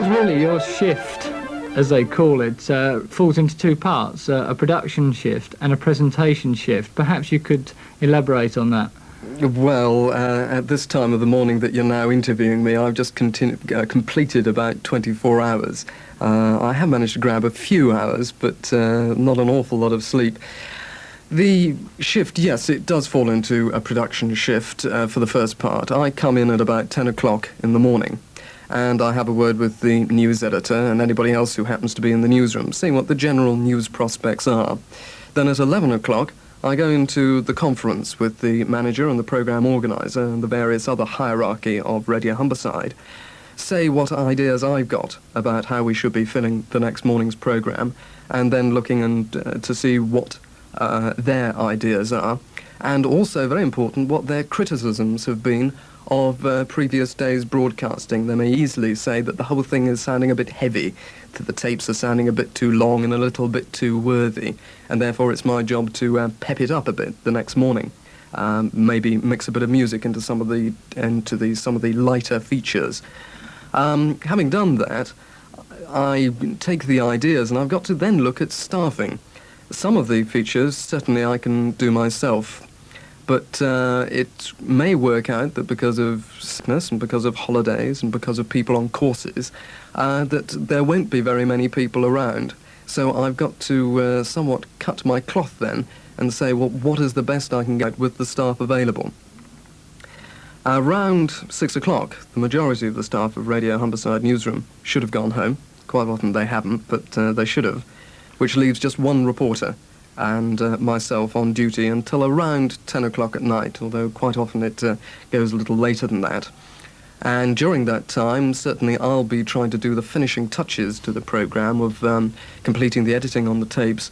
Really, your shift, as they call it, falls into two parts, a production shift and a presentation shift. Perhaps you could elaborate on that. Well, at this time of the morning that you're now interviewing me, I've just completed about 24 hours. I have managed to grab a few hours, but not an awful lot of sleep. The shift, yes, it does fall into a production shift for the first part. I come in at about 10 o'clock in the morning, and I have a word with the news editor and anybody else who happens to be in the newsroom, seeing what the general news prospects are. Then at 11 o'clock, I go into the conference with the manager and the programme organiser and the various other hierarchy of Radio Humberside, say what ideas I've got about how we should be filling the next morning's programme, and then looking to see what their ideas are, and also, very important, what their criticisms have been of previous days' broadcasting. They may easily say that the whole thing is sounding a bit heavy, that the tapes are sounding a bit too long and a little bit too worthy, and therefore it's my job to pep it up a bit the next morning. Maybe mix a bit of music into some of the lighter features. Having done that, I take the ideas and I've got to then look at staffing. Some of the features certainly I can do myself, but it may work out that because of sickness and because of holidays and because of people on courses, that there won't be very many people around. So I've got to somewhat cut my cloth then and say, well, what is the best I can get with the staff available? Around 6 o'clock, the majority of the staff of Radio Humberside Newsroom should have gone home. Quite often they haven't, but they should have, which leaves just one reporter and myself on duty until around 10 o'clock at night, although quite often it goes a little later than that. And during that time, certainly I'll be trying to do the finishing touches to the programme of completing the editing on the tapes,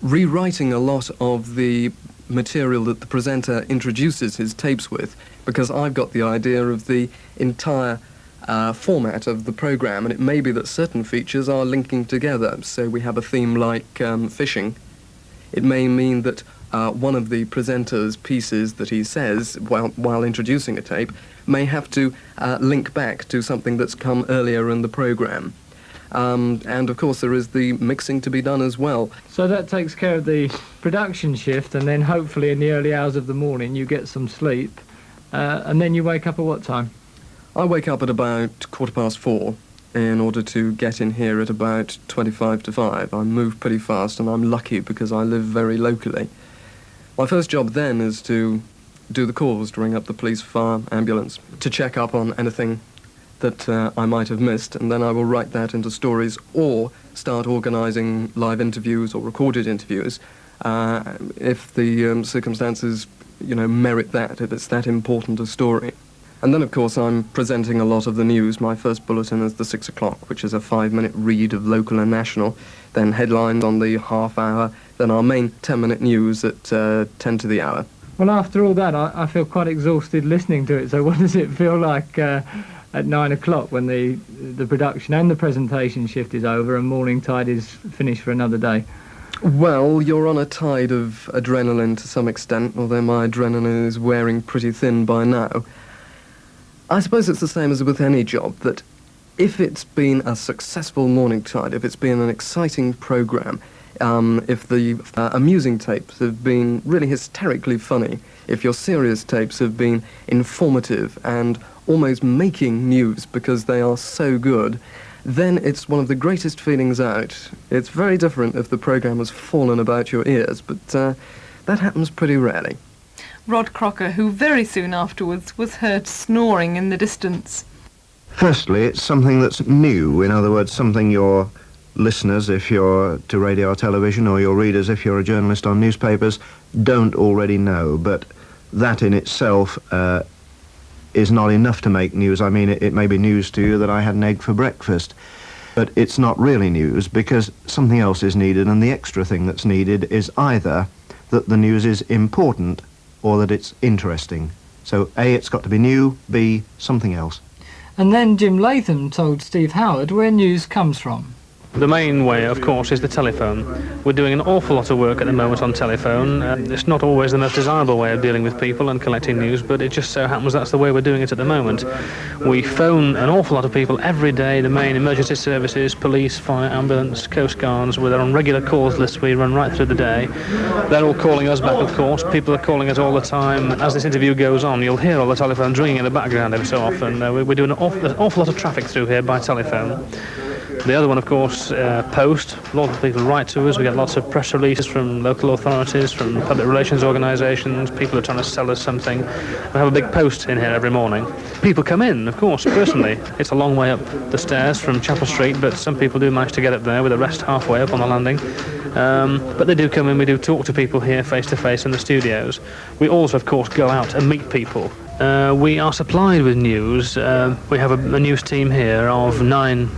rewriting a lot of the material that the presenter introduces his tapes with, because I've got the idea of the entire format of the programme, and it may be that certain features are linking together. So we have a theme like fishing. It may mean that one of the presenter's pieces that he says while introducing a tape may have to link back to something that's come earlier in the programme. And of course there is the mixing to be done as well. So that takes care of the production shift, and then hopefully in the early hours of the morning you get some sleep, and then you wake up at what time? I wake up at about 4:15 in order to get in here at about 25 to 5. I move pretty fast, and I'm lucky because I live very locally. My first job then is to do the calls, to ring up the police, fire, ambulance, to check up on anything that I might have missed, and then I will write that into stories or start organising live interviews or recorded interviews if the circumstances, merit that, if it's that important a story. And then, of course, I'm presenting a lot of the news. My first bulletin is the 6 o'clock, which is a 5-minute read of local and national, then headlines on the half hour, then our main 10-minute news at 10 to the hour. Well, after all that, I feel quite exhausted listening to it. So what does it feel like at 9 o'clock when the production and the presentation shift is over and morning tide is finished for another day? Well, you're on a tide of adrenaline to some extent, although my adrenaline is wearing pretty thin by now. I suppose it's the same as with any job, that if it's been a successful morning tide, if it's been an exciting programme, if the amusing tapes have been really hysterically funny, if your serious tapes have been informative and almost making news because they are so good, then it's one of the greatest feelings out. It's very different if the programme has fallen about your ears, but that happens pretty rarely. Rod Crocker, who very soon afterwards was heard snoring in the distance. Firstly, it's something that's new. In other words, something your listeners, if you're to radio or television, or your readers, if you're a journalist on newspapers, don't already know. But that in itself is not enough to make news. I mean, it may be news to you that I had an egg for breakfast, but it's not really news because something else is needed, and the extra thing that's needed is either that the news is important or that it's interesting. So A, it's got to be new, B, something else. And then Jim Latham told Steve Howard where news comes from. The main way, of course, is the telephone. We're doing an awful lot of work at the moment on telephone. It's not always the most desirable way of dealing with people and collecting news, but it just so happens that's the way we're doing it at the moment. We phone an awful lot of people every day, the main emergency services, police, fire, ambulance, coast guards. We're on regular calls lists we run right through the day. They're all calling us back, of course. People are calling us all the time. As this interview goes on, you'll hear all the telephones ringing in the background every so often. We're doing an awful lot of traffic through here by telephone. The other one, of course, post. A lot of people write to us. We get lots of press releases from local authorities, from public relations organisations. People are trying to sell us something. We have a big post in here every morning. People come in, of course, personally. It's a long way up the stairs from Chapel Street, but some people do manage to get up there with the rest halfway up on the landing. But they do come in. We do talk to people here face-to-face in the studios. We also, of course, go out and meet people. We are supplied with news. We have a news team here of 9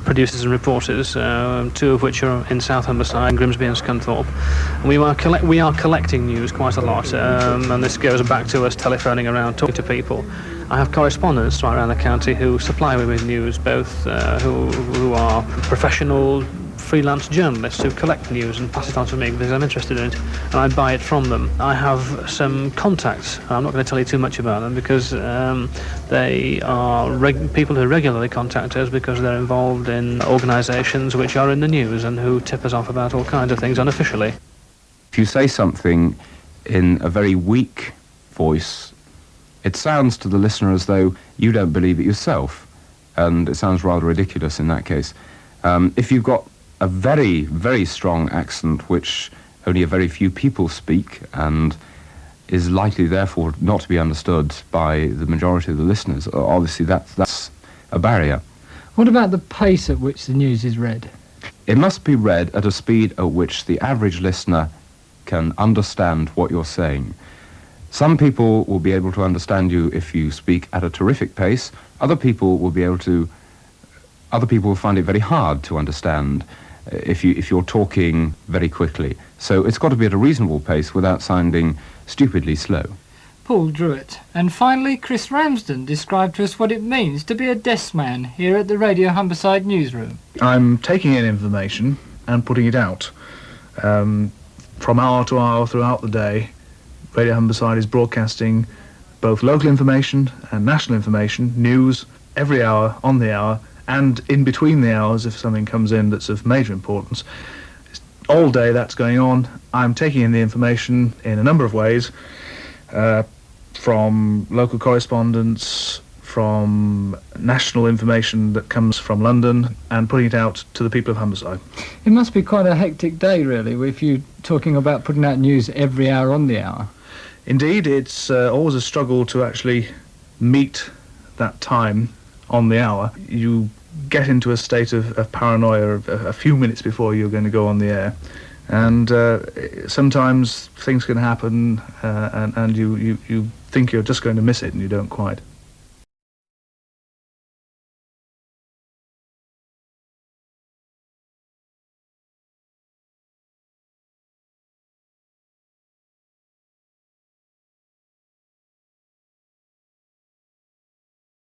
producers and reporters, 2 of which are in South Humberside, Grimsby and Scunthorpe. And we are collecting news quite a lot, and this goes back to us telephoning around, talking to people. I have correspondents right around the county who supply me with news, both who are professional freelance journalists who collect news and pass it on to me because I'm interested in it, and I buy it from them. I have some contacts. I'm not going to tell you too much about them because they are people who regularly contact us because they're involved in organisations which are in the news and who tip us off about all kinds of things unofficially. If you say something in a very weak voice, it sounds to the listener as though you don't believe it yourself, and it sounds rather ridiculous in that case. If you've got a very, very strong accent which only a very few people speak and is likely therefore not to be understood by the majority of the listeners, obviously that's a barrier. What about the pace at which the news is read? It must be read at a speed at which the average listener can understand what you're saying. Some people will be able to understand you if you speak at a terrific pace. Other people will find it very hard to understand if you're talking very quickly. So it's got to be at a reasonable pace without sounding stupidly slow. Paul Drewitt. And finally, Chris Ramsden described to us what it means to be a desk man here at the Radio Humberside newsroom. I'm taking in information and putting it out. From hour to hour throughout the day, Radio Humberside is broadcasting both local information and national information, news, every hour, on the hour, and in between the hours if something comes in that's of major importance. All day that's going on. I'm taking in the information in a number of ways, from local correspondence, from national information that comes from London, and putting it out to the people of Humberside. It must be quite a hectic day, really, if you're talking about putting out news every hour on the hour. Indeed, it's always a struggle to actually meet that time on the hour. You get into a state of paranoia a few minutes before you're going to go on the air, and sometimes things can happen and you think you're just going to miss it and you don't quite.